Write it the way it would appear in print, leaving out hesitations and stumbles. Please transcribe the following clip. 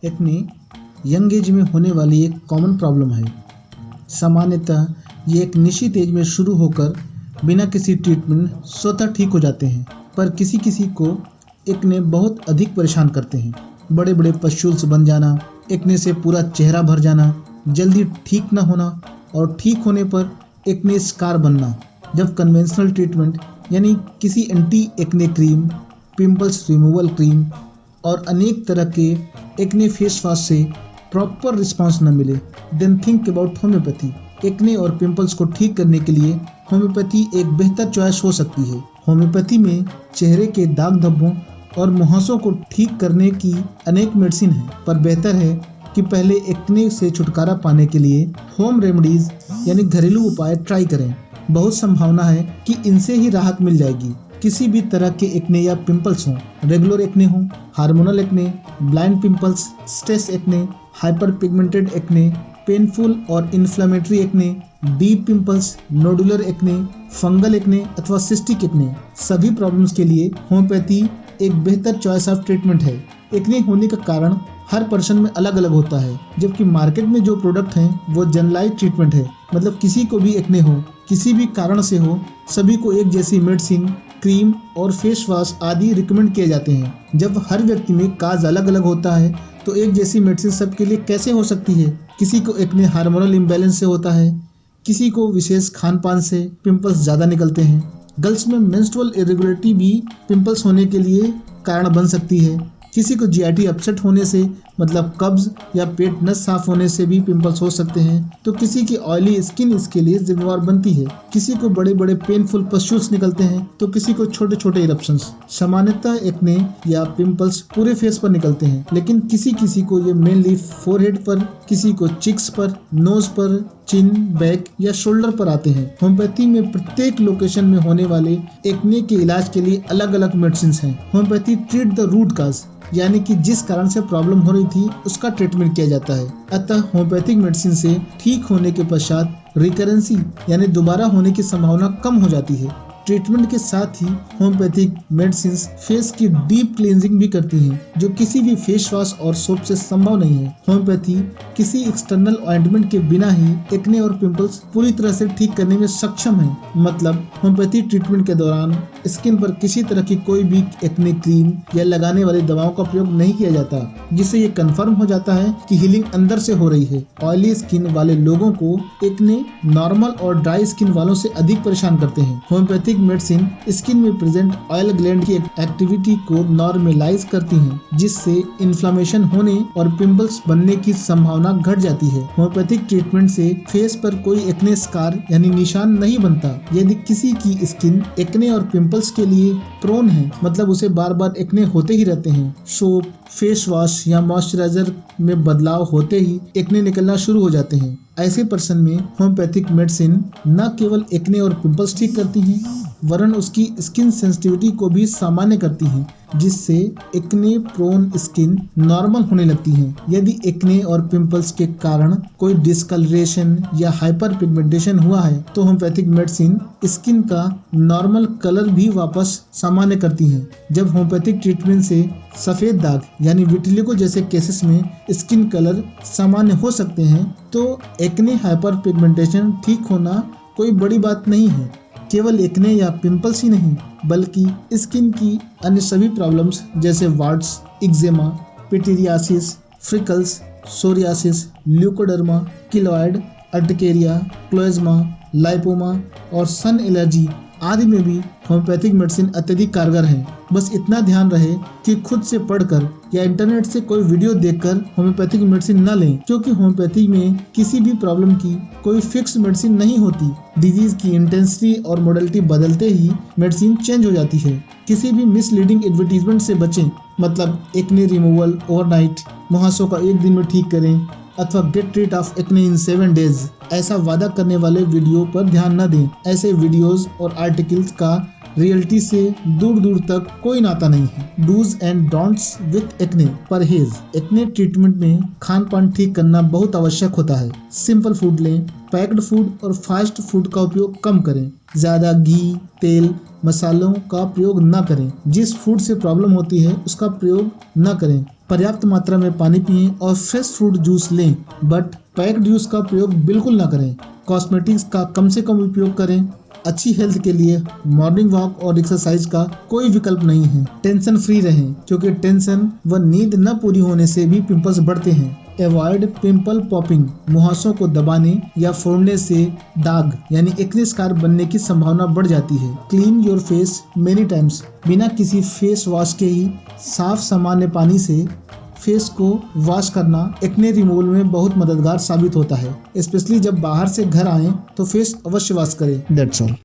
Acne young age में होने वाली एक कॉमन प्रॉब्लम है। सामान्यतः ये एक निश्चित एज में शुरू होकर बिना किसी ट्रीटमेंट स्वतः ठीक हो जाते हैं, पर किसी किसी को एक्ने बहुत अधिक परेशान करते हैं। बड़े बड़े पस्टुल्स बन जाना, एक्ने से पूरा चेहरा भर जाना, जल्दी ठीक न होना और ठीक होने पर एक्ने स्कार बनना। जब कन्वेंशनल ट्रीटमेंट यानी किसी anti acne cream, pimples removal cream और अनेक तरह के एक्ने फेस वॉश से प्रॉपर रिस्पांस न मिले, then think about homeopathy. Acne और पिंपल्स को ठीक करने के लिए होम्योपैथी एक बेहतर चॉइस हो सकती है। होम्योपैथी में चेहरे के दाग धब्बों और मुहासों को ठीक करने की अनेक मेडिसिन है, पर बेहतर है कि पहले एक्ने से छुटकारा पाने के लिए होम रेमेडीज यानी घरेलू उपाय ट्राई करें। बहुत संभावना है कि इनसे ही राहत मिल जाएगी। किसी भी तरह के एक्ने या पिंपल्स हों, रेगुलर एक्ने हो, hormonal acne, blind pimples, stress acne, hyper pigmented acne, painful और inflammatory acne, deep pimples, nodular acne, fungal acne अथवा सिस्टिक एक्ने, सभी प्रॉब्लम्स के लिए होम्योपैथी एक बेहतर चॉइस ऑफ ट्रीटमेंट है। एक्ने होने का कारण हर पर्सन में अलग अलग होता है, जबकि मार्केट में जो प्रोडक्ट हैं वो जनरलाइज ट्रीटमेंट है, मतलब किसी को भी एक्ने हो, किसी भी कारण से हो, सभी को एक जैसी मेडिसिन, क्रीम और फेस वॉश आदि रिकमेंड किए जाते हैं। जब हर व्यक्ति में काज अलग अलग होता है तो एक जैसी मेडिसिन सबके लिए कैसे हो सकती है। किसी को एक्ने हार्मोनल इम्बैलेंस से होता है, किसी को विशेष खान पान से पिंपल्स ज़्यादा निकलते हैं। गर्ल्स में मेंस्ट्रुअल इरेगुलरिटी भी पिंपल्स होने के लिए कारण बन सकती है। किसी को जीआईटी अपसेट होने से, मतलब कब्ज या पेट न साफ होने से भी पिंपल्स हो सकते हैं, तो किसी की ऑयली स्किन इसके लिए जिम्मेवार बनती है। किसी को बड़े बड़े पेनफुल पस्टुल्स निकलते हैं तो किसी को छोटे छोटे इरप्शंस। सामान्यतः एक्ने या पिंपल्स पूरे फेस पर निकलते हैं, लेकिन किसी किसी को ये मेनली फोरहेड पर, किसी को चिक्स पर, नोज पर, चिन, बैक या शोल्डर पर आते हैं। होम्योपैथी में प्रत्येक लोकेशन में होने वाले एक्ने के इलाज के लिए अलग अलग मेडिसिन हैं। Homeopathy treat the root cause, यानी कि जिस कारण से प्रॉब्लम हो रही थी उसका ट्रीटमेंट किया जाता है। अतः होम्योपैथिक मेडिसिन से ठीक होने के पश्चात रिकरेंसी यानी दोबारा होने की संभावना कम हो जाती है। ट्रीटमेंट के साथ ही होम्योपैथिक मेडिसिन फेस की डीप क्लींजिंग भी करती हैं, जो किसी भी फेस वॉश और सोप से संभव नहीं है। होम्योपैथी किसी एक्सटर्नल ऑइंटमेंट के बिना ही एक्ने और पिंपल्स पूरी तरह से ठीक करने में सक्षम है। मतलब होम्योपैथी ट्रीटमेंट के दौरान स्किन पर किसी तरह की कोई भी एक्ने क्रीम या लगाने वाली दवाओं का प्रयोग नहीं किया जाता, जिससे ये कंफर्म हो जाता है कि हीलिंग अंदर से हो रही है। ऑयली स्किन वाले लोगों को एक्ने नॉर्मल और ड्राई स्किन वालों से अधिक परेशान करते हैं। होम्योपैथिक मेडिसिन स्किन में प्रेजेंट ऑयल ग्लैंड की एक्टिविटी को नॉर्मलाइज करती हैं, जिससे इन्फ्लेमेशन होने और पिंपल्स बनने की संभावना घट जाती है। होम्योपैथिक ट्रीटमेंट से फेस पर कोई एक्ने स्कार यानी निशान नहीं बनता। यदि किसी की स्किन एक्ने और पिंपल्स के लिए प्रोन है, मतलब उसे बार बार एक्ने होते ही रहते हैं, सोप, फेस वॉश या मॉइस्चराइजर में बदलाव होते ही एक्ने निकलना शुरू हो जाते हैं, ऐसे पर्सन में होम्योपैथिक मेडिसिन न केवल एक्ने और पिंपल्स ठीक करती हैं, वरन उसकी स्किन सेंसिटिविटी को भी सामान्य करती हैं, जिससे एक्ने प्रोन स्किन नॉर्मल होने लगती है। यदि एक्ने और पिंपल्स के कारण कोई डिस्कलरेशन या हाइपर पिगमेंटेशन हुआ है तो होम्योपैथिक मेडिसिन स्किन का नॉर्मल कलर भी वापस सामान्य करती है। जब होम्योपैथिक ट्रीटमेंट से सफेद दाग यानी विटिलिगो जैसे केसेस में स्किन कलर सामान्य हो सकते हैं, तो एक्ने हाइपर पिगमेंटेशन ठीक होना कोई बड़ी बात नहीं है। केवल एक्ने या पिंपल्स ही नहीं, बल्कि स्किन की अन्य सभी प्रॉब्लम्स जैसे warts, eczema, pityriasis, freckles, psoriasis, leucoderma, keloid, urticaria, chloasma, lipoma और सन एलर्जी आदि में भी होम्योपैथिक मेडिसिन अत्यधिक कारगर है। बस इतना ध्यान रहे कि खुद से पढ़कर या इंटरनेट से कोई वीडियो देखकर होम्योपैथिक मेडिसिन न लें, क्योंकि होम्योपैथी में किसी भी प्रॉब्लम की कोई फिक्स मेडिसिन नहीं होती। डिजीज की इंटेंसिटी और मोडलिटी बदलते ही मेडिसिन चेंज हो जाती है। किसी भी मिसलीडिंग एडवर्टीजमेंट से बचें, मतलब एक्ने रिमूवल ओवरनाइट, मुहासों का एक दिन में ठीक करें अथवा get rid of acne in 7 days, ऐसा वादा करने वाले वीडियो पर ध्यान न दें। ऐसे वीडियोस और आर्टिकल्स का रियलिटी से दूर दूर तक कोई नाता नहीं है। Do's and don'ts with acne. परहेज। एक्ने ट्रीटमेंट में खान पान ठीक करना बहुत आवश्यक होता है। सिंपल फूड लें, पैक्ड फूड और फास्ट फूड का उपयोग कम करें, ज्यादा घी, तेल, मसालों का प्रयोग न करें। जिस फूड से प्रॉब्लम होती है उसका प्रयोग न करें। पर्याप्त मात्रा में पानी पिएं और फ्रेश फ्रूट जूस लें, बट पैक्ड जूस का प्रयोग बिल्कुल ना करें। कॉस्मेटिक्स का कम से कम उपयोग करें। अच्छी हेल्थ के लिए मॉर्निंग वॉक और एक्सरसाइज का कोई विकल्प नहीं है। टेंशन फ्री रहें, क्योंकि टेंशन व नींद न पूरी होने से भी पिंपल्स बढ़ते हैं। अवॉइड पिंपल पॉपिंग, मुहासों को दबाने या फोड़ने से दाग यानी एक्ने स्कार बनने की संभावना बढ़ जाती है। Clean your face many times, बिना किसी फेस वॉश के ही साफ सामान्य पानी से फेस को वॉश करना एक्ने रिमूवल में बहुत मददगार साबित होता है। स्पेशली जब बाहर से घर आएं तो फेस अवश्य वॉश करें। That's all.